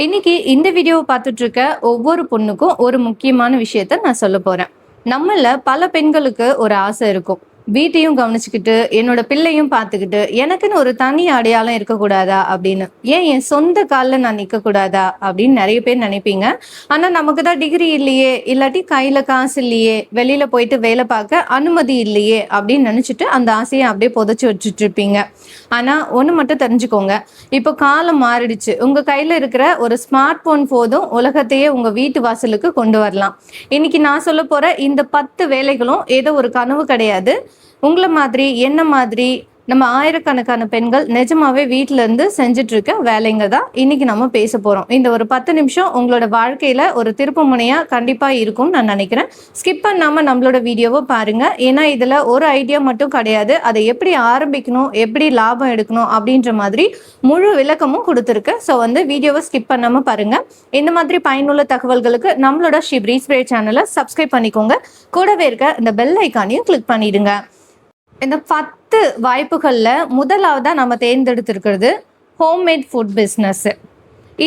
இன்னைக்கு இந்த வீடியோவை பார்த்துட்டு இருக்க ஒவ்வொரு பொண்ணுக்கும் ஒரு முக்கியமான விஷயத்த நான் சொல்ல போறேன். நம்மள பல பெண்களுக்கு ஒரு ஆசை இருக்கும். வீட்டையும் கவனிச்சுக்கிட்டு, என்னோட பிள்ளையும் பார்த்துக்கிட்டு, எனக்குன்னு ஒரு தனி அடையாளம் இருக்கக்கூடாதா அப்படின்னு. ஏன் என் சொந்த கால்ல நான் நிற்கக்கூடாதா அப்படின்னு நிறைய பேர் நினைப்பீங்க. ஆனா நமக்கு தான் டிகிரி இல்லையே, இல்லாட்டி கையில காசு இல்லையே, வெளியில போயிட்டு வேலை பார்க்க அனுமதி இல்லையே அப்படின்னு நினைச்சிட்டு அந்த ஆசையை அப்படியே புதைச்சு வச்சுட்டு இருப்பீங்க. ஆனா ஒண்ணு மட்டும் தெரிஞ்சுக்கோங்க. இப்போ காலம் மாறிடுச்சு. உங்க கையில இருக்கிற ஒரு ஸ்மார்ட் போன் போதும் உலகத்தையே உங்க வீட்டு வாசலுக்கு கொண்டு வரலாம். இன்னைக்கு நான் சொல்ல போற இந்த 10 வேலைகளும் ஏதோ ஒரு கனவு கிடையாது. உங்கள மாதிரி, என்ன மாதிரி நம்ம ஆயிரக்கணக்கான பெண்கள் நிஜமாவே வீட்ல இருந்து செஞ்சுட்டு இருக்க வேலைங்க தான் இன்னைக்கு நம்ம பேச போறோம். இந்த ஒரு 10 நிமிஷம் உங்களோட வாழ்க்கையில ஒரு திருப்பு முனையா கண்டிப்பா இருக்கும்னு நான் நினைக்கிறேன். ஸ்கிப் பண்ணாம நம்மளோட வீடியோவை பாருங்க. ஏன்னா இதுல ஒரு ஐடியா மட்டும் கிடையாது. அதை எப்படி ஆரம்பிக்கணும், எப்படி லாபம் எடுக்கணும் அப்படின்ற மாதிரி முழு விளக்கமும் கொடுத்துருக்கேன். ஸோ வீடியோவை ஸ்கிப் பண்ணாம பாருங்க. இந்த மாதிரி பயனுள்ள தகவல்களுக்கு நம்மளோட ஷி ப்ரீஸ் பிரே சேனலை சப்ஸ்கிரைப் பண்ணிக்கோங்க. கூடவே இருக்க இந்த பெல் ஐக்கானையும் கிளிக் பண்ணிடுங்க. இந்த 10 வாய்ப்புகள்ல முதலாவதா நம்ம தேர்ந்தெடுத்திருக்கிறது ஹோம்மேட் ஃபுட் பிஸ்னஸ்.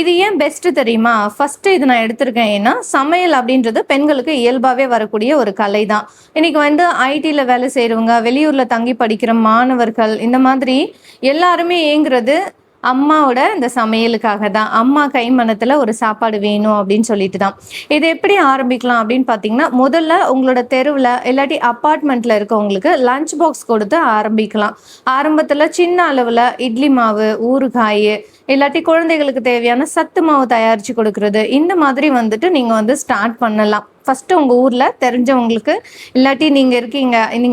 இது ஏன் பெஸ்ட் தெரியுமா? ஃபர்ஸ்ட் இது நான் எடுத்திருக்கேன். ஏன்னா சமையல் அப்படின்றது பெண்களுக்கு இயல்பாகவே வரக்கூடிய ஒரு கலை தான். இன்னைக்கு ஐடியில் வேலை செய்கிறவங்க, வெளியூரில் தங்கி படிக்கிற மாணவர்கள், இந்த மாதிரி எல்லாருமே ஏங்குறது அம்மாவோட இந்த சமையலுக்காக தான். அம்மா கைமணத்தில் ஒரு சாப்பாடு வேணும் அப்படின்னு சொல்லிட்டு தான். இதை எப்படி ஆரம்பிக்கலாம் அப்படின்னு பார்த்தீங்கன்னா, முதல்ல உங்களோட தெருவில் இல்லாட்டி அப்பார்ட்மெண்ட்டில் இருக்கவங்களுக்கு லஞ்ச் பாக்ஸ் கொடுத்து ஆரம்பிக்கலாம். ஆரம்பத்தில் சின்ன அளவில் இட்லி மாவு, ஊறுகாய், இல்லாட்டி குழந்தைகளுக்கு தேவையான சத்து மாவு தயாரித்து கொடுக்கறது, இந்த மாதிரி நீங்கள் ஸ்டார்ட் பண்ணலாம். ஃபஸ்ட்டு உங்கள் ஊரில் தெரிஞ்சவங்களுக்கு, இல்லாட்டி நீங்கள்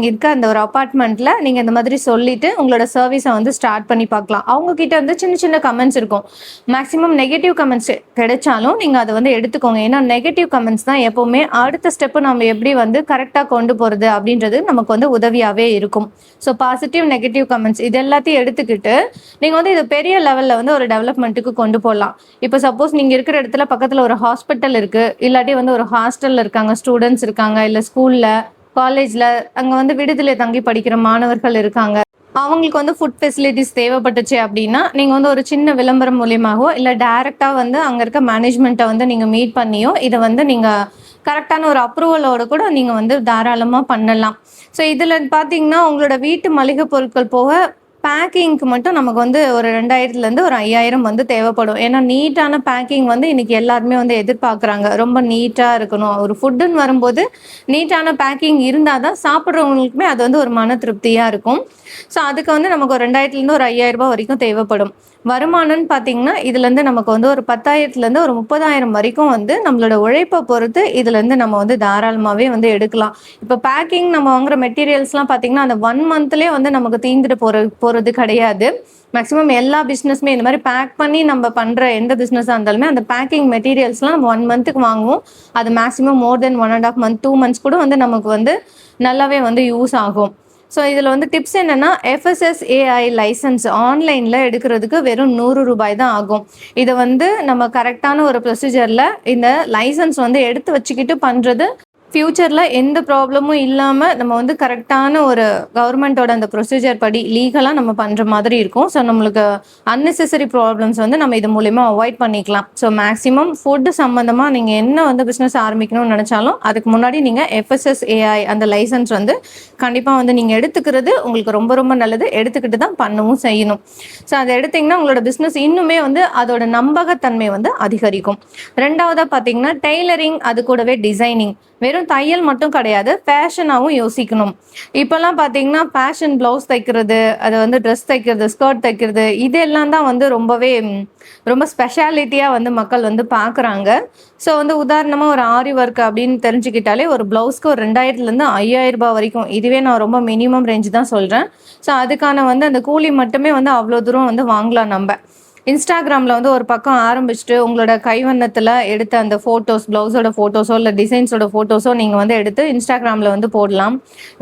இருக்க அந்த ஒரு அப்பார்ட்மெண்ட்டில் நீங்கள் இந்த மாதிரி சொல்லிவிட்டு உங்களோட சர்வீஸை ஸ்டார்ட் பண்ணி பார்க்கலாம். அவங்கக்கிட்ட சின்ன சின்ன கமெண்ட்ஸ் இருக்கும். மேக்ஸிமம் நெகட்டிவ் கமெண்ட்ஸ் கிடைச்சாலும் நீங்கள் அதை எடுத்துக்கோங்க. ஏன்னா நெகட்டிவ் கமெண்ட்ஸ் தான் எப்போவுமே அடுத்த ஸ்டெப்பு நம்ம எப்படி கரெக்டாக கொண்டு போகிறது அப்படின்றது நமக்கு உதவியாகவே இருக்கும். ஸோ பாசிட்டிவ், நெகட்டிவ் கமெண்ட்ஸ் இது எல்லாத்தையும் எடுத்துக்கிட்டு நீங்கள் இது பெரிய லெவலில் ஒரு டெவலப்மெண்ட்டுக்கு கொண்டு போகலாம். இப்போ சப்போஸ் நீங்கள் இருக்கிற இடத்துல பக்கத்தில் ஒரு ஹாஸ்பிட்டல் இருக்குது, இல்லாட்டி ஒரு ஹாஸ்டல் இருக்காங்க, ஸ்டூடெண்ட்ஸ் இருக்காங்க, இல்லை ஸ்கூல்ல, காலேஜ்ல அங்க விடுதலை தங்கி படிக்கிற மாணவர்கள் இருக்காங்க. அவங்களுக்கு ஃபுட் ஃபெசிலிட்டிஸ் தேவைப்பட்டுச்சு அப்படின்னா நீங்க ஒரு சின்ன விளம்பரம் மூலியமாகவோ இல்லை டைரக்டா அங்க இருக்க மேனேஜ்மெண்ட்டை நீங்க மீட் பண்ணியோ இதை நீங்க கரெக்டான ஒரு அப்ரூவலோட கூட நீங்க தாராளமா பண்ணலாம். ஸோ இதுல பாத்தீங்கன்னா உங்களோட வீட்டு மளிகை பொருட்கள் போக பேக்கிங்க்கு மட்டும் நமக்கு ஒரு 2000லேருந்து ஒரு 5000 தேவைப்படும். ஏன்னா நீட்டான பேக்கிங் இன்னைக்கு எல்லாருமே எதிர்பார்க்குறாங்க. ரொம்ப நீட்டாக இருக்கணும். ஒரு ஃபுட்டுன்னு வரும்போது நீட்டான பேக்கிங் இருந்தால் தான் சாப்பிட்றவங்களுக்குமே அது ஒரு மன திருப்தியாக இருக்கும். ஸோ அதுக்கு நமக்கு ஒரு 2000லேருந்து ஒரு 5000 வரைக்கும் தேவைப்படும். வருமானம்னு பார்த்தீங்கன்னா இதுலேருந்து நமக்கு ஒரு 10,000லேருந்து ஒரு 30,000 வரைக்கும் நம்மளோட உழைப்பை பொறுத்து இதுலேருந்து நம்ம தாராளமாகவே எடுக்கலாம். இப்போ பேக்கிங் நம்ம வாங்குற மெட்டீரியல்ஸ்லாம் பார்த்தீங்கன்னா அந்த 1 மந்த்லேயே நமக்கு தீந்துட்டு போகிறது கிடையாது. மேக்ஸிமம் எல்லா பிஸ்னஸுமே இந்த மாதிரி பேக் பண்ணி நம்ம பண்ணுற எந்த பிஸ்னஸாக இருந்தாலுமே அந்த பேக்கிங் மெட்டீரியல்ஸ்லாம் நம்ம 1 மந்த்துக்கு வாங்குவோம். அது மேக்ஸிமம் மோர் தென் 1.5 மந்த் 2 மந்த்ஸ் கூட நமக்கு நல்லாவே யூஸ் ஆகும். ஸோ இதில் டிப்ஸ் என்னென்னா, FSSAI லைசன்ஸ் ஆன்லைனில் எடுக்கிறதுக்கு வெறும் 100 ரூபாய் தான் ஆகும். இதை நம்ம கரெக்டான ஒரு ப்ரொசீஜரில் இந்த லைசன்ஸ் எடுத்து வச்சுக்கிட்டு பண்ணுறது ஃப்யூச்சரில் எந்த ப்ராப்ளமும் இல்லாமல் நம்ம கரெக்டான ஒரு கவர்மெண்ட்டோட அந்த ப்ரொசீஜர் படி லீகலாக நம்ம பண்ணுற மாதிரி இருக்கும். ஸோ நம்மளுக்கு அன்னெசரி ப்ராப்ளம்ஸ் நம்ம இது மூலயமா அவாய்ட் பண்ணிக்கலாம். ஸோ மேக்ஸிமம் ஃபுட்டு சம்மந்தமாக நீங்கள் என்ன பிஸ்னஸ் ஆரம்பிக்கணும்னு நினச்சாலும் அதுக்கு முன்னாடி நீங்கள் FSSAI அந்த லைசன்ஸ் கண்டிப்பாக நீங்கள் எடுத்துக்கிறது உங்களுக்கு ரொம்ப ரொம்ப நல்லது. எடுத்துக்கிட்டு தான் பண்ணவும் செய்யணும். ஸோ அதை எடுத்திங்கன்னா உங்களோட பிஸ்னஸ் இன்னுமே அதோட நம்பகத்தன்மை அதிகரிக்கும். ரெண்டாவதாக பார்த்தீங்கன்னா டெய்லரிங், அது கூடவே டிசைனிங். வெறும் தையல் மட்டும் கிடையாது, ஃபேஷனாகவும் யோசிக்கணும். இப்போல்லாம் பார்த்தீங்கன்னா ஃபேஷன் ப்ளவுஸ் தைக்கிறது, அது ட்ரெஸ் தைக்கிறது, ஸ்கர்ட் தைக்கிறது, இதெல்லாம் தான் ரொம்பவே ரொம்ப ஸ்பெஷாலிட்டியாக மக்கள் பார்க்குறாங்க. ஸோ உதாரணமாக ஒரு ஆரி ஒர்க் அப்படின்னு தெரிஞ்சுக்கிட்டாலே ஒரு ப்ளவுஸ்க்கு ஒரு 2000லேருந்து 5000 வரைக்கும். இதுவே நான் ரொம்ப மினிமம் ரேஞ்சு தான் சொல்கிறேன். ஸோ அதுக்கான அந்த கூலி மட்டுமே அவ்வளோ தூரம் வாங்கலாம். நம்ம இன்ஸ்டாகிராமில் ஒரு பக்கம் ஆரம்பிச்சுட்டு உங்களோட கைவண்ணத்தில் எடுத்த அந்த ஃபோட்டோஸ், ப்ளவுஸோட ஃபோட்டோஸோ இல்லை டிசைன்ஸோட ஃபோட்டோஸோ நீங்கள் எடுத்து இன்ஸ்டாகிராமில் போடலாம்.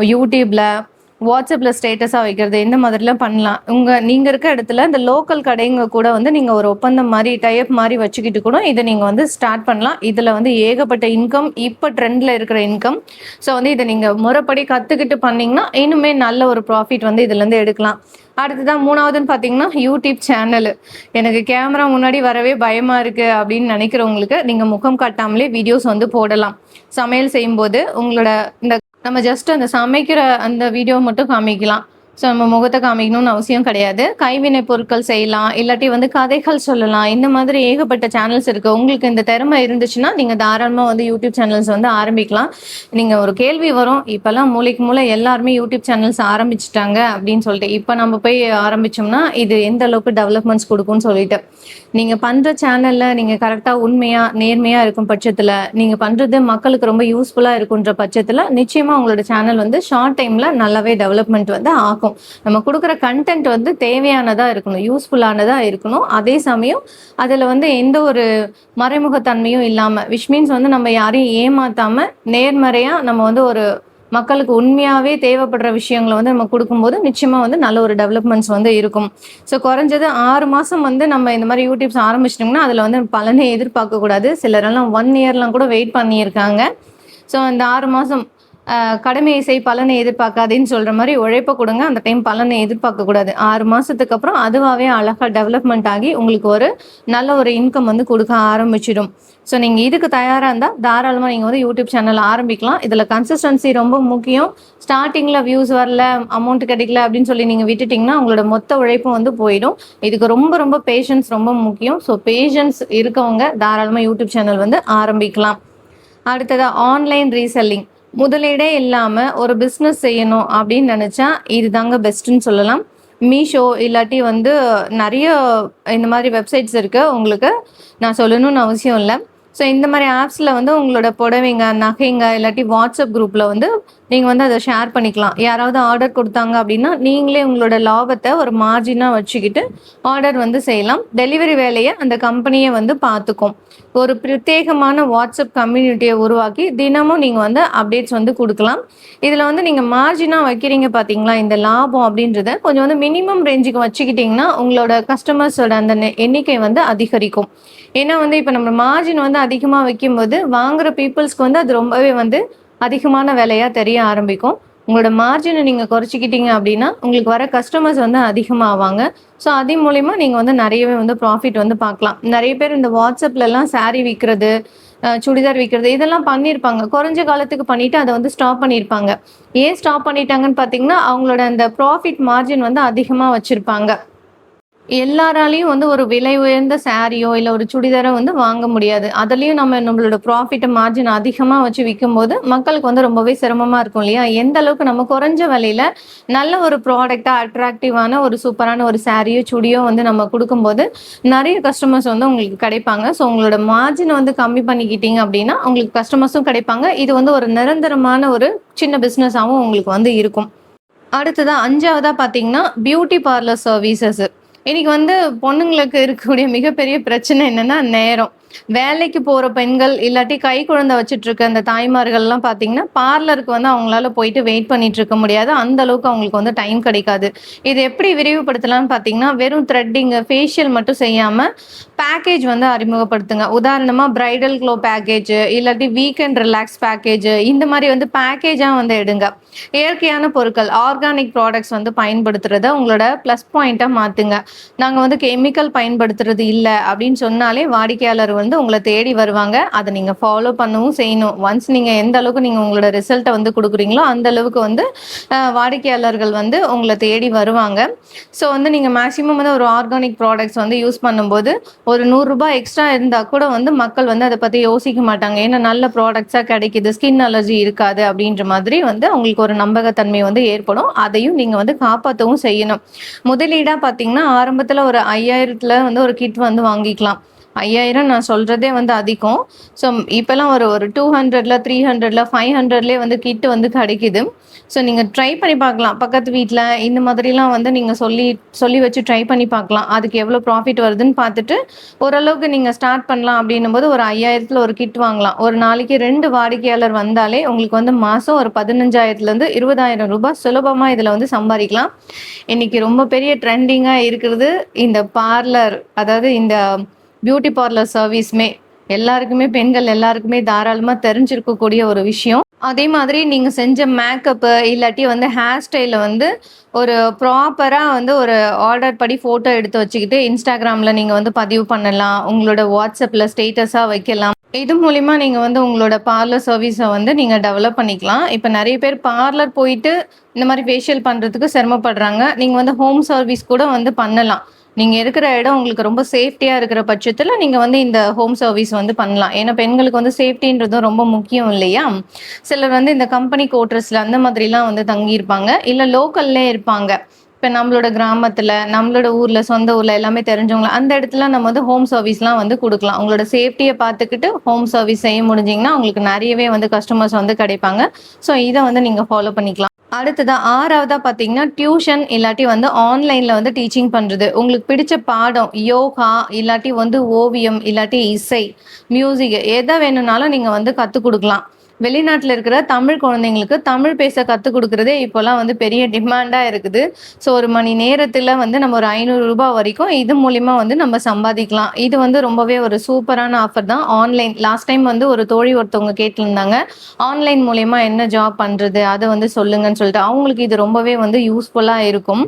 யூடியூப்பில் வாட்ஸ்அப்ல ஸ்டேட்டஸா வைக்கிறது இந்த மாதிரிலாம் பண்ணலாம். நீங்க இருக்க இடத்துல இந்த லோக்கல் கடைங்க கூட வந்து நீங்க ஒரு ஒப்பந்தம் மாதிரி டைப் மாதிரி வச்சுக்கிட்டு கூட இதை நீங்க வந்து ஸ்டார்ட் பண்ணலாம். இதுல வந்து ஏகப்பட்ட இன்கம், இப்ப ட்ரெண்ட்ல இருக்கிற இன்கம். ஸோ வந்து இதை நீங்க முறைப்படி கத்துக்கிட்டு பண்ணீங்கன்னா இன்னுமே நல்ல ஒரு ப்ராஃபிட் வந்து இதுல இருந்து எடுக்கலாம். அடுத்ததான் 3வதுன்னு பார்த்தீங்கன்னா யூடியூப் சேனல். எனக்கு கேமரா முன்னாடி வரவே பயமா இருக்கு அப்படின்னு நினைக்கிறவங்களுக்கு நீங்க முகம் காட்டாமலே வீடியோஸ் வந்து போடலாம். சமையல் செய்யும்போது உங்களோட இந்த நம்ம ஜஸ்ட் அந்த சமைக்கிற அந்த வீடியோ மட்டும் காமிக்கலாம். ஸோ நம்ம முகத்தை காமிக்கணும்னு அவசியம் கிடையாது. கைவினை பொருட்கள் செய்யலாம், இல்லாட்டி வந்து கதைகள் சொல்லலாம். இந்த மாதிரி ஏகப்பட்ட சேனல்ஸ் இருக்கு. உங்களுக்கு இந்த திறமை இருந்துச்சுன்னா நீங்க தாராளமா வந்து யூடியூப் சேனல்ஸ் வந்து ஆரம்பிக்கலாம். நீங்க ஒரு கேள்வி வரும், இப்பெல்லாம் மூளைக்கு மூளை எல்லாருமே யூடியூப் சேனல்ஸ் ஆரம்பிச்சிட்டாங்க அப்படின்னு சொல்லிட்டு, இப்போ நம்ம போய் ஆரம்பிச்சோம்னா இது எந்த அளவுக்கு டெவலப்மெண்ட்ஸ் கொடுக்கும்னு சொல்லிட்டு, நீங்க பண்ற சேனல்ல நீங்க கரெக்டா உண்மையா நேர்மையா இருக்கும் பட்சத்துல, நீங்க பண்றது மக்களுக்கு ரொம்ப யூஸ்ஃபுல்லா இருக்குன்ற பட்சத்துல நிச்சயமா உங்களோட சேனல் வந்து ஷார்ட் டைம்ல நல்லாவே டெவலப்மெண்ட் வந்து ஆகும். நம்ம கொடுக்குற கண்டென்ட் வந்து தேவையானதா இருக்கணும், யூஸ்ஃபுல்லானதா இருக்கணும். அதே சமயம் அதுல வந்து எந்த ஒரு மறைமுகத்தன்மையும் இல்லாம, விச் மீன்ஸ் வந்து நம்ம யாரையும் ஏமாத்தாம நேர்மறையா நம்ம வந்து ஒரு மக்களுக்கு உண்மையாவே தேவைப்படுற விஷயங்களை வந்து நம்ம கொடுக்கும்போது நிச்சயமா வந்து நல்ல ஒரு டெவலப்மெண்ட்ஸ் வந்து இருக்கும். ஸோ குறைஞ்சது 6 மாசம் வந்து நம்ம இந்த மாதிரி யூடியூப்ஸ் ஆரம்பிச்சிட்டோம்னா அதுல வந்து பலனை எதிர்பார்க்க கூடாது. சிலரெல்லாம் 1 இயர்லாம் கூட வெயிட் பண்ணியிருக்காங்க. ஸோ அந்த 6 மாசம் கடமையை செய் பலனை எதிர்பார்க்காதேன்னு சொல்ற மாதிரி உழைப்ப கொடுங்க, அந்த டைம் பலனை எதிர்பார்க்க கூடாது. 6 மாசத்துக்கு அப்புறம் அதுவாகவே அழகா டெவலப்மெண்ட் ஆகி உங்களுக்கு ஒரு நல்ல ஒரு இன்கம் வந்து கொடுக்க ஆரம்பிச்சிடும். ஸோ நீங்க இதுக்கு தயாரா இருந்தா தாராளமா நீங்க வந்து யூடியூப் சேனல் ஆரம்பிக்கலாம். இதுல கன்சிஸ்டன்சி ரொம்ப முக்கியம். ஸ்டார்டிங்ல வியூஸ் வரல, அமௌண்ட் கிடைக்கல அப்படின்னு சொல்லி நீங்க விட்டுட்டீங்கன்னா உங்களோட மொத்த உழைப்பும் வந்து போயிடும். இதுக்கு ரொம்ப ரொம்ப பேஷன்ஸ் ரொம்ப முக்கியம். ஸோ பேஷன்ஸ் இருக்கவங்க தாராளமா யூடியூப் சேனல் வந்து ஆரம்பிக்கலாம். அடுத்ததா ஆன்லைன் ரீசெல்லிங். முதலீடே இல்லாம ஒரு பிஸ்னஸ் செய்யணும் அப்படின்னு நினைச்சா இது தாங்க பெஸ்ட்ன்னு சொல்லலாம். மீஷோ இல்லாட்டி வந்து நிறைய இந்த மாதிரி வெப்சைட்ஸ் இருக்கு. உங்களுக்கு நான் சொல்லணும்னு அவசியம் இல்லை. ஸோ இந்த மாதிரி ஆப்ஸில் வந்து உங்களோட புடவைங்க, நகைங்க இல்லாட்டி வாட்ஸ்அப் குரூப்பில் வந்து நீங்கள் வந்து அதை ஷேர் பண்ணிக்கலாம். யாராவது ஆர்டர் கொடுத்தாங்க அப்படின்னா நீங்களே உங்களோட லாபத்தை ஒரு மார்ஜினாக வச்சுக்கிட்டு ஆர்டர் வந்து செய்யலாம். டெலிவரி வேலையை அந்த கம்பெனியை வந்து பார்த்துக்கும். ஒரு பிரத்யேகமான வாட்ஸ்அப் கம்யூனிட்டியை உருவாக்கி தினமும் நீங்கள் வந்து அப்டேட்ஸ் வந்து கொடுக்கலாம். இதில் வந்து நீங்கள் மார்ஜினாக வைக்கிறீங்க பார்த்தீங்களா, இந்த லாபம் அப்படின்றத கொஞ்சம் வந்து மினிமம் ரேஞ்சுக்கு வச்சுக்கிட்டிங்கன்னா உங்களோட கஸ்டமர்ஸோட அந்த எண்ணிக்கை வந்து அதிகரிக்கும். ஏன்னா வந்து இப்போ நம்ம மார்ஜின் வந்து அதிகமாக வைக்கும்போது வாங்குற பீப்புள்ஸ்க்கு வந்து அது ரொம்பவே வந்து அதிகமான விலையாக தெரிய ஆரம்பிக்கும். உங்களோட மார்ஜினை நீங்கள் குறைச்சிக்கிட்டீங்க அப்படின்னா உங்களுக்கு வர கஸ்டமர்ஸ் வந்து அதிகமாவாங்க. ஸோ அதன் மூலிமா நீங்கள் வந்து நிறையவே வந்து ப்ராஃபிட் வந்து பார்க்கலாம். நிறைய பேர் இந்த வாட்ஸ்அப்லலாம் சாரீ விற்கிறது, சுடிதார் விற்கிறது இதெல்லாம் பண்ணியிருப்பாங்க. குறைஞ்ச காலத்துக்கு பண்ணிட்டு அதை வந்து ஸ்டாப் பண்ணியிருப்பாங்க. ஏன் ஸ்டாப் பண்ணிட்டாங்கன்னு பார்த்தீங்கன்னா அவங்களோட அந்த ப்ராஃபிட் மார்ஜின் வந்து அதிகமாக வச்சுருப்பாங்க. எல்லாராலையும் வந்து ஒரு விலை உயர்ந்த சாரியோ இல்லை ஒரு சுடிதாரோ வந்து வாங்க முடியாது. அதுலேயும் நம்மளோட ப்ராஃபிட் மார்ஜின் அதிகமாக வச்சு விற்கும்போது மக்களுக்கு வந்து ரொம்பவே சிரமமாக இருக்கும் இல்லையா? எந்த அளவுக்கு நம்ம குறைஞ்ச விலையில நல்ல ஒரு ப்ராடக்டாக அட்ராக்டிவான ஒரு சூப்பரான ஒரு சாரியோ சுடியோ வந்து நம்ம கொடுக்கும்போது நிறைய கஸ்டமர்ஸ் வந்து உங்களுக்கு கிடைப்பாங்க. ஸோ உங்களோட மார்ஜினை வந்து கம்மி பண்ணிக்கிட்டீங்க அப்படின்னா உங்களுக்கு கஸ்டமர்ஸும் கிடைப்பாங்க. இது வந்து ஒரு நிரந்தரமான ஒரு சின்ன பிஸ்னஸாகவும் உங்களுக்கு வந்து இருக்கும். அடுத்ததா 5வதா பார்த்தீங்கன்னா பியூட்டி பார்லர் சர்வீசஸ். இன்னைக்கு வந்து பொண்ணுங்களுக்கு இருக்கக்கூடிய மிகப்பெரிய பிரச்சனை என்னன்னா நேரம். வேலைக்கு போற பெண்கள் இல்லாட்டி கை குழந்தை வச்சுட்டு இருக்க அந்த தாய்மார்கள்லாம் பார்த்தீங்கன்னா பார்லருக்கு வந்து அவங்களால போயிட்டு வெயிட் பண்ணிட்டு இருக்க முடியாது. அந்த அளவுக்கு அவங்களுக்கு வந்து டைம் கிடைக்காது. இது எப்படி விரிவுபடுத்தலாம்னு பார்த்தீங்கன்னா வெறும் த்ரெட்டிங் ஃபேஷியல் மட்டும் செய்யாம பேக்கேஜ் வந்து அறிமுகப்படுத்துங்க. உதாரணமா பிரைடல் க்ளோ பேக்கேஜ் இல்லாட்டி வீக்கெண்ட் ரிலாக்ஸ் பேக்கேஜ் இந்த மாதிரி வந்து பேக்கேஜா வந்து எடுங்க. இயற்கையான பொருட்கள் ஆர்கானிக் ப்ராடக்ட்ஸ் வந்து பயன்படுத்துறத உங்களோட ப்ளஸ் பாயிண்டா மாத்துங்க. நாங்க வந்து கெமிக்கல் பயன்படுத்துறது இல்லை அப்படின்னு சொன்னாலே வாடிக்கையாளர் வந்து உங்களை தேடி வருவாங்க. அதை நீங்க ஃபாலோ பண்ணவும் செய்யணும். ஒன்ஸ் நீங்க எந்த அளவுக்கு நீங்க உங்களோட ரிசல்ட்டை வந்து கொடுக்குறீங்களோ அந்த அளவுக்கு வந்து வாடிக்கையாளர்கள் வந்து உங்களை தேடி வருவாங்க. ஸோ வந்து நீங்க மேக்சிமம் வந்து ஒரு ஆர்கானிக் ப்ராடக்ட்ஸ் வந்து யூஸ் பண்ணும்போது ஒரு 100 ரூபாய் எக்ஸ்ட்ரா இருந்தா கூட வந்து மக்கள் வந்து அதை பத்தி யோசிக்க மாட்டாங்க. ஏன்னா நல்ல ப்ராடக்ட்ஸா கிடைக்குது, ஸ்கின் அலர்ஜி இருக்காது அப்படின்ற மாதிரி வந்து அவங்களுக்கு ஒரு நம்பகத்தன்மை வந்து ஏற்படும். அதையும் நீங்க வந்து காப்பாற்றவும் செய்யணும். முதலீடா பார்த்தீங்கன்னா ஆரம்பத்தில் ஒரு 5000த்துல வந்து ஒரு கிட் வந்து வாங்கிக்கலாம். 5000 நான் சொல்றதே வந்து அதிகம். ஸோ இப்போலாம் ஒரு ஒரு 200ல 300ல 500லேயே வந்து கிட் வந்து கிடைக்குது. ஸோ நீங்கள் ட்ரை பண்ணி பார்க்கலாம். பக்கத்து வீட்டில் இந்த மாதிரிலாம் வந்து நீங்கள் சொல்லி சொல்லி வச்சு ட்ரை பண்ணி பார்க்கலாம். அதுக்கு எவ்வளோ ப்ராஃபிட் வருதுன்னு பார்த்துட்டு ஓரளவுக்கு நீங்கள் ஸ்டார்ட் பண்ணலாம் அப்படின்னும் போது ஒரு 5000த்தில் ஒரு கிட் வாங்கலாம். ஒரு நாளைக்கு 2 வாடிக்கையாளர் வந்தாலே உங்களுக்கு வந்து மாதம் ஒரு 15,000லேருந்து 20,000 ரூபாய் சுலபமாக இதில் வந்து சம்பாதிக்கலாம். இன்னைக்கு ரொம்ப பெரிய ட்ரெண்டிங்காக இருக்கிறது இந்த பார்லர், அதாவது இந்த பியூட்டி பார்லர் சர்வீஸ்மே எல்லாருக்குமே, பெண்கள் எல்லாருக்குமே தாராளமாக தெரிஞ்சிருக்கக்கூடிய ஒரு விஷயம். அதே மாதிரி நீங்க செஞ்ச மேக்கப்பு இல்லாட்டி வந்து ஹேர் ஸ்டைல வந்து ஒரு ப்ராப்பரா வந்து ஒரு ஆர்டர் படி ஃபோட்டோ எடுத்து வச்சுக்கிட்டு இன்ஸ்டாகிராம்ல நீங்க வந்து பதிவு பண்ணலாம். உங்களோட வாட்ஸ்அப்ல ஸ்டேட்டஸா வைக்கலாம். இது மூலியமா நீங்க வந்து உங்களோட பார்லர் சர்வீஸை வந்து நீங்க டெவலப் பண்ணிக்கலாம். இப்போ நிறைய பேர் பார்லர் போயிட்டு இந்த மாதிரி ஃபேஷியல் பண்றதுக்கு சிரமப்படுறாங்க. நீங்க வந்து ஹோம் சர்வீஸ் கூட வந்து பண்ணலாம். நீங்க இருக்கிற இடம் உங்களுக்கு ரொம்ப சேஃப்டியா இருக்கிற பட்சத்துல நீங்க வந்து இந்த ஹோம் சர்வீஸ் வந்து பண்ணலாம். ஏன்னா பெண்களுக்கு வந்து சேஃப்டின்றதும் ரொம்ப முக்கியம் இல்லையா? சிலர் வந்து இந்த கம்பெனி குவார்ட்டர்ஸ்ல அந்த மாதிரிலாம் வந்து தங்கியிருப்பாங்க. இல்ல லோக்கல்லே இருப்பாங்க. இப்ப நம்மளோட கிராமத்துல, நம்மளோட ஊர்ல, சொந்த ஊர்ல எல்லாமே தெரிஞ்சவங்க அந்த இடத்துல நம்ம வந்து ஹோம் சர்வீஸ்லாம் வந்து குடுக்கலாம். உங்களோட சேஃப்டிய பார்த்துக்கிட்டு ஹோம் சர்வீஸ் செய்ய முடிஞ்சீங்கன்னா, உங்களுக்கு நிறையவே வந்து கஸ்டமர்ஸ் வந்து கிடைப்பாங்க. ஸோ இத வந்து நீங்க ஃபாலோ பண்ணிக்கலாம். அடுத்ததா 6வதா பார்த்தீங்கன்னா, டியூஷன் இல்லாட்டி வந்து ஆன்லைன்ல வந்து டீச்சிங் பண்றது. உங்களுக்கு பிடிச்ச பாடம், யோகா இல்லாட்டி வந்து ஓவியம், இல்லாட்டி இசை, மியூசிக் எத வேணும்னாலும் நீங்க வந்து கத்துக் குடுக்கலாம். வெளிநாட்டுல இருக்கிற தமிழ் குழந்தைங்களுக்கு தமிழ் பேச கத்துக் குடுக்குறதே இப்போலாம் வந்து பெரிய டிமாண்டா இருக்குது. ஸோ 1 மணி நேரத்துல வந்து நம்ம ஒரு ரூ. 500 வரைக்கும் இது மூலியமா வந்து நம்ம சம்பாதிக்கலாம். இது வந்து ரொம்பவே ஒரு சூப்பரான ஆஃபர் தான். ஆன்லைன் லாஸ்ட் டைம் வந்து ஒரு தோழி ஒருத்தவங்க கேட்டிருந்தாங்க. ஆன்லைன் மூலியமா என்ன ஜாப் பண்றது? அத வந்து சொல்லுங்கன்னு சொல்லிட்டு. அவங்களுக்கு இது ரொம்பவே வந்து யூஸ்ஃபுல்லா இருக்கும்.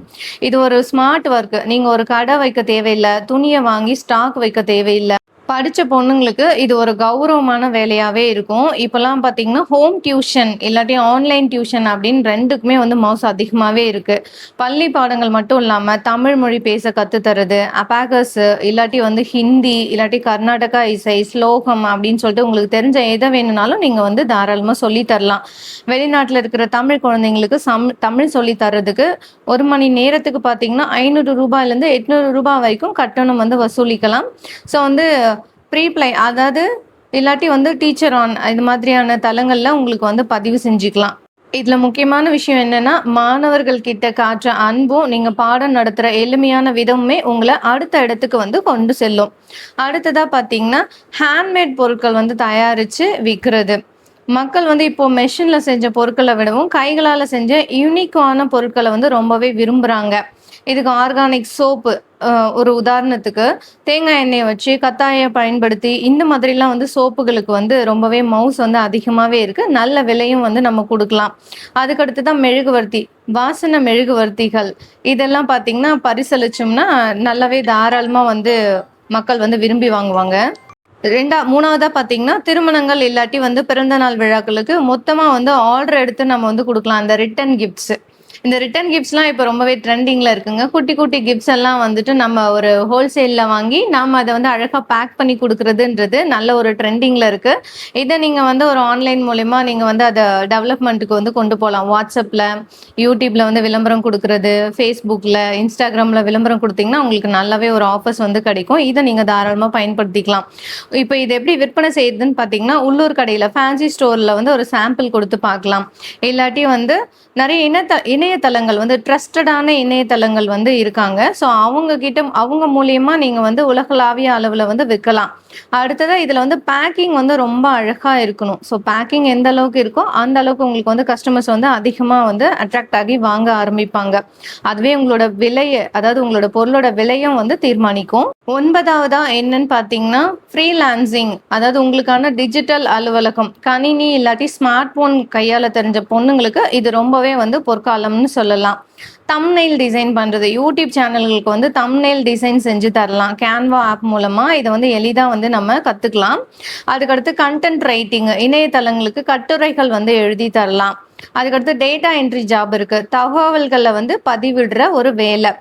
இது ஒரு ஸ்மார்ட் ஒர்க். நீங்க ஒரு கடை வைக்க தேவையில்ல. துணிய வாங்கி ஸ்டாக் வைக்க தேவையில்ல. படிச்ச பொண்ணுங்களுக்கு இது ஒரு கௌரவமான வேலையாவே இருக்கும். இப்பலாம் பார்த்தீங்கன்னா, ஹோம் டியூஷன் இல்லாட்டி ஆன்லைன் டியூஷன் அப்படின்னு 2க்குமே வந்து மவுஸ் அதிகமாவே இருக்கு. பள்ளி பாடங்கள் மட்டும் இல்லாம தமிழ் மொழி பேச கத்து தர்றது, அபாகஸ் இல்லாட்டி வந்து ஹிந்தி, இல்லாட்டி கர்நாடகா இசை, ஸ்லோகம் அப்படின்னு சொல்லிட்டு உங்களுக்கு தெரிஞ்ச எத வேணும்னாலும் நீங்க வந்து தாராளமா சொல்லி தரலாம். வெளிநாட்டுல இருக்கிற தமிழ் குழந்தைங்களுக்கு தமிழ் சொல்லி தர்றதுக்கு 1 மணி நேரத்துக்கு பார்த்தீங்கன்னா, ரூ. 500லேருந்து ரூ. 800 வரைக்கும் கட்டணம் வந்து வசூலிக்கலாம். ஸோ வந்து ப்ரீப்ளை அதாவது இல்லாட்டி வந்து டீச்சர் ஆன் இது மாதிரியான தளங்கள்ல உங்களுக்கு வந்து பதிவு செஞ்சுக்கலாம். இதுல முக்கியமான விஷயம் என்னன்னா, மாணவர்கள் கிட்ட காட்டுற அன்பும், நீங்க பாடம் நடத்துற எளிமையான விதமுமே உங்கள அடுத்த இடத்துக்கு வந்து கொண்டு செல்லும். அடுத்ததா பார்த்தீங்கன்னா, ஹேண்ட்மேட் பொருட்கள் வந்து தயாரிச்சு விக்கிறது. மக்கள் வந்து இப்போ மெஷின்ல செஞ்ச பொருட்களை விடவும் கைகளால செஞ்ச யூனிக்கான பொருட்களை வந்து ரொம்பவே விரும்புறாங்க. இதுக்கு ஆர்கானிக் சோப்பு, ஒரு உதாரணத்துக்கு தேங்காய் எண்ணெயை வச்சு கத்தாழைய பயன்படுத்தி இந்த மாதிரிலாம் வந்து சோப்புகளுக்கு வந்து ரொம்பவே மவுஸ் வந்து அதிகமாவே இருக்கு. நல்ல விலையும் வந்து நம்ம கொடுக்கலாம். அதுக்கடுத்து தான் மெழுகுவர்த்தி, வாசனை மெழுகுவர்த்திகள் இதெல்லாம் பார்த்தீங்கன்னா பரிசளிச்சோம்னா நல்லாவே தாராளமா வந்து மக்கள் வந்து விரும்பி வாங்குவாங்க. 3வதா பார்த்தீங்கன்னா, திருமணங்கள் இல்லாட்டி வந்து பிறந்த நாள் விழாக்களுக்கு மொத்தமா வந்து ஆர்டர் எடுத்து நம்ம வந்து குடுக்கலாம். அந்த ரிட்டர்ன் கிஃப்ட்ஸ். இந்த ரிட்டர்ன் கிஃப்ட்ஸ்லாம் இப்போ ரொம்பவே ட்ரெண்டிங்ல இருக்குங்க. குட்டி குட்டி கிஃப்ட்ஸ் எல்லாம் வந்துட்டு நம்ம ஒரு ஹோல்சேல்ல வாங்கி நாம அத வந்து அழகா பேக் பண்ணி குடுக்குறதுன்றது நல்ல ஒரு ட்ரெண்டிங்ல இருக்கு. இத நீங்க வந்து ஒரு ஆன்லைன் மூலியமா நீங்க வந்து அத டெவலப்மென்ட்க்கு வந்து கொண்டு போலாம். வாட்ஸ்அப்ல, யூடியூப்ல வந்து விளம்பரம் குடுக்குறது, Facebookல, Instagramல விளம்பரம் குடுத்தீங்கன்னா, உங்களுக்கு நல்லாவே ஒரு ஆஃபர்ஸ் வந்து கிடைக்கும். இத நீங்க தாராளமா பயன்படுத்திக்கலாம். இப்போ இது எப்படி விற்பனை செய்யுதுன்னு பார்த்தீங்கன்னா, உள்ளூர் கடையில ஃபேன்சி ஸ்டோர்ல வந்து ஒரு சாம்பிள் கொடுத்து பார்க்கலாம். இல்லாட்டி வந்து நிறைய இணையதளங்கள் வந்து ட்ரஸ்டடான இணையதளங்கள் வந்து இருக்காங்க. ஸோ அவங்க மூலியமா நீங்க வந்து உலகளாவிய அளவுல வந்து விற்கலாம். அடுத்ததா இதுல வந்து பேக்கிங் வந்து ரொம்ப அழகா இருக்கணும். ஸோ பேக்கிங் எந்த அளவுக்கு இருக்கோ அந்த அளவுக்கு உங்களுக்கு வந்து கஸ்டமர்ஸ் வந்து அதிகமா வந்து அட்ராக்ட் ஆகி வாங்க ஆரம்பிப்பாங்க. அதுவே உங்களோட விலையை, அதாவது உங்களோட பொருளோட விலையும் வந்து தீர்மானிக்கும். 9வதா என்னன்னு பார்த்தீங்கன்னா, ஃப்ரீலான்சிங், அதாவது உங்களுக்கான டிஜிட்டல் அலுவலகம், கணினி இல்லாட்டி ஸ்மார்ட் போன் கையாள தெரிஞ்ச பொண்ணுங்களுக்கு இது ரொம்பவே வந்து பொற்காலம்னு சொல்லலாம். தம்ப்நெயில் டிசைன் பண்றது, யூடியூப் சேனல்களுக்கு வந்து தம்ப்நெயில் டிசைன் செஞ்சு தரலாம். கேன்வா ஆப் மூலமா இதை வந்து எளிதா வந்து நம்ம கத்துக்கலாம். அதுக்கடுத்து கண்டென்ட் ரைட்டிங், இணையதளங்களுக்கு கட்டுரைகள் வந்து எழுதி தரலாம். அதுக்கடுத்து டேட்டா என்ட்ரி ஜாப் இருக்கு, தகவல்களை வந்து பதிவிடுற ஒரு வேலை.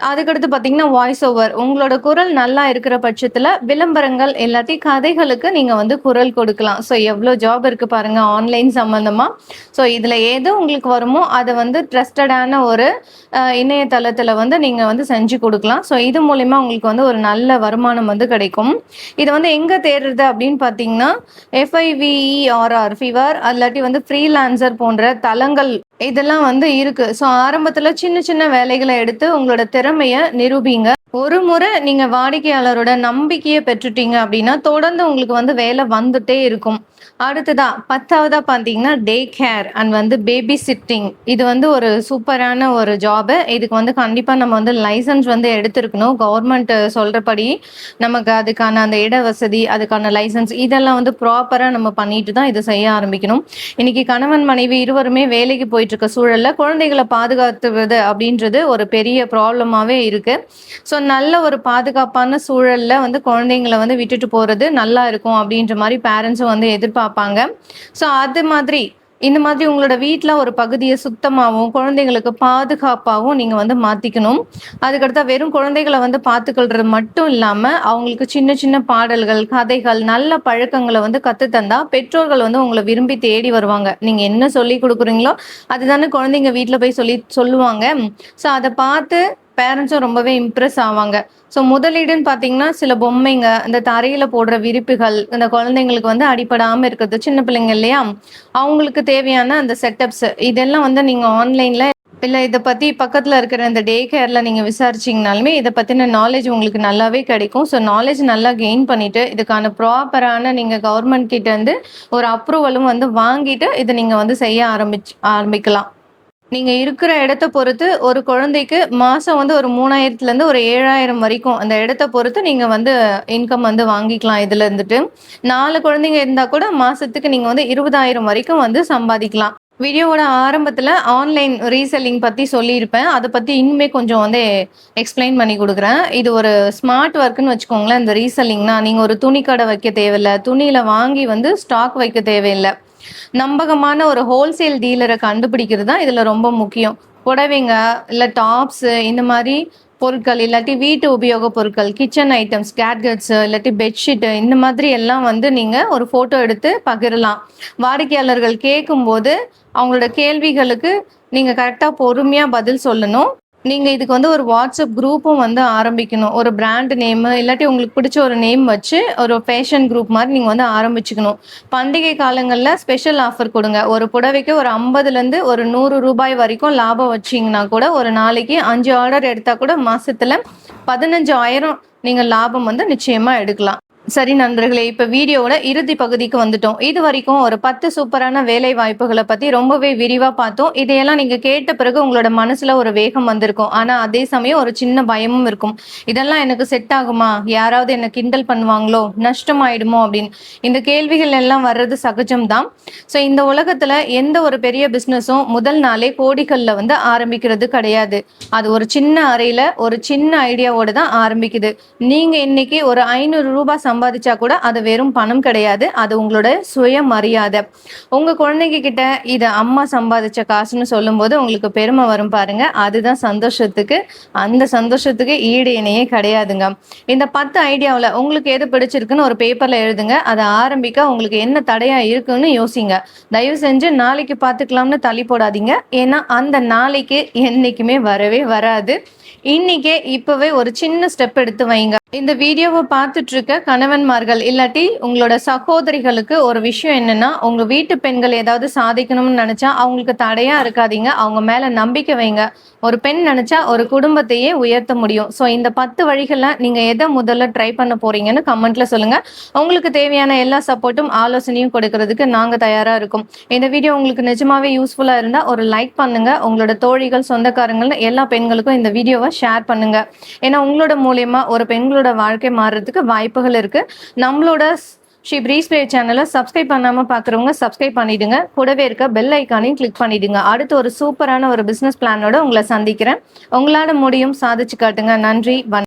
அதுக்கடுத்து பார்த்தீங்கன்னா, வாய்ஸ் ஓவர். உங்களோட குரல் நல்லா இருக்கிற பட்சத்தில, விளம்பரங்கள் இல்லாட்டி கதைகளுக்கு நீங்க வந்து குரல் கொடுக்கலாம். ஸோ எவ்ளோ ஜாப் இருக்கு பாருங்க ஆன்லைன் சம்மந்தமா. ஸோ இதில எது உங்களுக்கு வருமோ, அத வந்து ட்ரஸ்டடான ஒரு இணையதளத்தில வந்து நீங்க வந்து செஞ்சு குடுக்கலாம். ஸோ இது மூலியமா உங்களுக்கு வந்து ஒரு நல்ல வருமானம் வந்து கிடைக்கும். இது வந்து எங்க தேடுறது அப்படின்னு பார்த்தீங்கன்னா, FIVERR ஃபீவர் அல்லாட்டி வந்து ஃப்ரீலான்சர் போன்ற தளங்கள் இதெல்லாம் வந்து இருக்கு. ஸோ ஆரம்பத்துல சின்ன சின்ன வேலைகள எடுத்து உங்களோட திறமைய நிரூபிங்க. ஒரு முறை நீங்க வாடிக்கையாளரோட நம்பிக்கைய பெற்றுட்டீங்க அப்படின்னா, தொடர்ந்து உங்களுக்கு வந்து வேலை வந்துட்டே இருக்கும். அடுத்ததா 10வதா பார்த்தீங்கன்னா, டே கேர் அண்ட் வந்து பேபி சிட்டிங். இது வந்து ஒரு சூப்பரான ஒரு ஜாபு. இதுக்கு வந்து கண்டிப்பா நம்ம வந்து லைசென்ஸ் வந்து எடுத்திருக்கணும். கவர்மெண்ட் சொல்றபடி நமக்கு அதுக்கான அந்த இட வசதி, அதுக்கான லைசென்ஸ் இதெல்லாம் வந்து ப்ராப்பரா நம்ம பண்ணிட்டு தான் இத செய்ய ஆரம்பிக்கணும். இன்னைக்கு கணவன், மனைவி இருவருமே வேலைக்கு போயிட்டு இருக்க சூழல்ல குழந்தைகள பாதுகாத்துவது அப்படின்றது ஒரு பெரிய ப்ராப்ளமாவே இருக்கு. ஸோ நல்ல ஒரு பாதுகாப்பான சூழல்ல வந்து குழந்தைங்கள வந்து விட்டுட்டு போறது நல்லா இருக்கும் அப்படின்ற மாரி பேரண்ட்ஸும் வந்து எதிர்பார்ப்பாங்க. ஸோ அது மாதிரி இந்த மாதிரி உங்களோட வீட்ல ஒரு பகுதிய சுத்தமாவும், குழந்தைங்களுக்கு பாதுகாப்பாவும் நீங்க வந்து மாத்திக்கணும். அதுக்கடுத்தா வெறும் குழந்தைகள வந்து பார்த்துக்கொள்றது மட்டும் இல்லாம, அவங்களுக்கு சின்ன சின்ன பாடல்கள், கதைகள், நல்ல பழக்கங்கள வந்து கத்து தந்தா, பெற்றோர்கள் வந்து உங்கள விரும்பி தேடி வருவாங்க. நீங்க என்ன சொல்லிக் குடுக்குறீங்களோ, அதுதானே குழந்தைங்க வீட்ல போய் சொல்லுவாங்க. ஸோ அத பார்த்து பேரண்ட்ஸும் ரொம்பவே இம்ப்ரெஸ் ஆவாங்க. ஸோ முதலீடுன்னு பார்த்தீங்கன்னா, சில பொம்மைங்க, இந்த தரையில போடுற விரிப்புகள், இந்த குழந்தைங்களுக்கு வந்து அடிபடாம இருக்கிறது. சின்ன பிள்ளைங்க இல்லையா? அவங்களுக்கு தேவையான அந்த செட்டப்ஸ் இதெல்லாம் வந்து நீங்க ஆன்லைன்ல இல்ல இத பத்தி பக்கத்துல இருக்கிற இந்த டே கேர்ல நீங்க விசாரிச்சீங்கனாலுமே, இத பத்தின நாலேட்ஜ் உங்களுக்கு நல்லாவே கிடைக்கும். ஸோ நாலேட்ஜ் நல்லா கெயின் பண்ணிட்டு, இதுக்கான ப்ராப்பரான நீங்க கவர்மெண்ட் கிட்ட இருந்து ஒரு அப்ரூவலும் வந்து வாங்கிட்டு, இத நீங்க வந்து செய்ய ஆரம்பிக்கலாம். நீங்க இருக்கிற இடத்த பொறுத்து ஒரு குழந்தைக்கு மாசம் வந்து ஒரு 3000லேருந்து ஒரு 7000 வரைக்கும் அந்த இடத்த பொறுத்து நீங்க வந்து இன்கம் வந்து வாங்கிக்கலாம் இதுல இருந்துட்டு. 4 குழந்தைங்க இருந்தா கூட மாசத்துக்கு நீங்க வந்து 20,000 வரைக்கும் வந்து சம்பாதிக்கலாம். வீடியோவோட ஆரம்பத்துல ஆன்லைன் ரீசெல்லிங் பத்தி சொல்லியிருப்பேன். அத பத்தி இன்னுமே கொஞ்சம் வந்து எக்ஸ்பிளைன் பண்ணி குடுக்குறேன். இது ஒரு ஸ்மார்ட் ஒர்க்ன்னு வச்சுக்கோங்களேன். இந்த ரீசெல்லிங்னா நீங்க ஒரு துணி கடை வைக்க தேவையில்ல. துணியில வாங்கி வந்து ஸ்டாக் வைக்க தேவையில்ல. நம்பகமான ஒரு ஹோல்சேல் டீலர கண்டுபிடிக்கிறது தான் இதுல ரொம்ப முக்கியம். புடவைங்க, இல்ல டாப்ஸு இந்த மாரி பொருட்கள், இல்லாட்டி வீட்டு உபயோக பொருட்கள், கிச்சன் ஐட்டம்ஸ், கேட்கெட்ஸு, இல்லாட்டி பெட்ஷீட்டு இந்த மாதிரி எல்லாம் வந்து நீங்க ஒரு ஃபோட்டோ எடுத்து பகிரலாம். வாடிக்கையாளர்கள் கேட்கும்போது, அவங்களோட கேள்விகளுக்கு நீங்க கரெக்ட்டா பொறுமையா பதில் சொல்லணும். நீங்க இதுக்கு வந்து ஒரு வாட்ஸ்அப் குரூப்பும் வந்து ஆரம்பிக்கணும். ஒரு பிராண்ட் நேமு இல்லாட்டி உங்களுக்கு பிடிச்ச ஒரு நேம் வச்சு, ஒரு ஃபேஷன் குரூப் மாரி நீங்க வந்து ஆரம்பிச்சுக்கணும். பண்டிகை காலங்கள்ல ஸ்பெஷல் ஆஃபர் குடுங்க. ஒரு புடவைக்கு ஒரு 50லேருந்து ஒரு ரூ. 100 வரைக்கும் லாபம் வச்சீங்கன்னா கூட, ஒரு நாளைக்கு 5 ஆர்டர் எடுத்தா கூட மாசத்துல 15,000 நீங்க லாபம் வந்து நிச்சயமா எடுக்கலாம். சரி நண்பர்களே, இப்ப வீடியோவோட இறுதி பகுதிக்கு வந்துட்டோம். இதுவரைக்கும் ஒரு 10 சூப்பரான வேலை வாய்ப்புகள பத்தி ரொம்பவே விரிவா பார்த்தோம். இதையெல்லாம் நீங்க கேட்ட பிறகு உங்களோட மனசுல ஒரு வேகம் வந்திருக்கும். ஆனா அதே சமயம் ஒரு சின்ன பயமும் இருக்கும். இதெல்லாம் எனக்கு செட் ஆகுமா? யாராவது என்ன கிண்டல் பண்ணுவாங்களோ? நஷ்டமாயிடுமோ? அப்படின்னு. இந்த கேள்விகள் எல்லாம் வர்றது சகஜம் தான். ஸோ இந்த உலகத்துல எந்த ஒரு பெரிய பிசினஸும் முதல் நாளே கோடிகள்ல வந்து ஆரம்பிக்கிறது கிடையாது. அது ஒரு சின்ன அறையில ஒரு சின்ன ஐடியாவோட தான் ஆரம்பிக்குது. நீங்க இன்னைக்கு ஒரு ரூ. 500 சம்பாதிச்சா கூட அது வெறும் பணம் கிடையாது. அது உங்களோட சுயமரியாதை. உங்க குழந்தைங்க கிட்ட இது அம்மா சம்பாதிச்ச காசுன்னு சொல்லும்போது உங்களுக்கு பெருமை வரும் பாருங்க. அதுதான் சந்தோஷத்துக்கு அந்த சந்தோஷத்துக்கு ஈடு இணையே கிடையாதுங்க. இந்த 10 ஐடியாவுல உங்களுக்கு எது பிடிச்சிருக்குன்னு ஒரு பேப்பர்ல எழுதுங்க. அதை ஆரம்பிக்க உங்களுக்கு என்ன தடையா இருக்குன்னு யோசிங்க. தயவு செஞ்சு நாளைக்கு பார்த்துக்கலாம்னு தள்ளி போடாதீங்க. ஏன்னா அந்த நாளைக்கு என்னைக்குமே வரவே வராது. இன்னைக்கே இப்பவே ஒரு சின்ன ஸ்டெப் எடுத்து வைங்க. இந்த வீடியோவை பார்த்துட்டு இருக்க கணவன்மார்கள் இல்லாட்டி உங்களோட சகோதரிகளுக்கு ஒரு விஷயம் என்னன்னா, உங்க வீட்டு பெண்கள் ஏதாவது சாதிக்கணும்னு நினைச்சா அவங்களுக்கு தடையா இருக்காதீங்க. அவங்க மேல நம்பிக்கை வைங்க. ஒரு பெண் நினைச்சா ஒரு குடும்பத்தையே உயர்த்த முடியும். ஸோ இந்த 10 வழிகள்ல நீங்க எதை முதல்ல ட்ரை பண்ண போறீங்கன்னு கமெண்ட்ல சொல்லுங்க. உங்களுக்கு தேவையான எல்லா சப்போர்ட்டும் ஆலோசனையும் கொடுக்கறதுக்கு நாங்க தயாரா இருக்கோம். இந்த வீடியோ உங்களுக்கு நிஜமாவே யூஸ்ஃபுல்லா இருந்தா ஒரு லைக் பண்ணுங்க. உங்களோட தோழிகள், சொந்தக்காரங்கள்னு எல்லா பெண்களுக்கும் இந்த வீடியோவை ஷேர் பண்ணுங்க. ஏன்னா உங்களோட மூலியமா ஒரு பெண்களோட வாழ்க்கை மாறுறதுக்கு வாய்ப்புகள் இருக்கு. நம்மளோட ஸ்ரீ பிரீஸ் பிளே சேனலை சப்ஸ்கிரைப் பண்ணாம பாக்குறவங்க சப்ஸ்கிரைப் பண்ணிடுங்க. கூடவே இருக்க பெல் ஐக்கானையும் கிளிக் பண்ணிடுங்க. அடுத்து ஒரு சூப்பரான ஒரு பிசினஸ் பிளானோட உங்களை சந்திக்கிறேன். உங்களால முடியும், சாதிச்சு காட்டுங்க. நன்றி.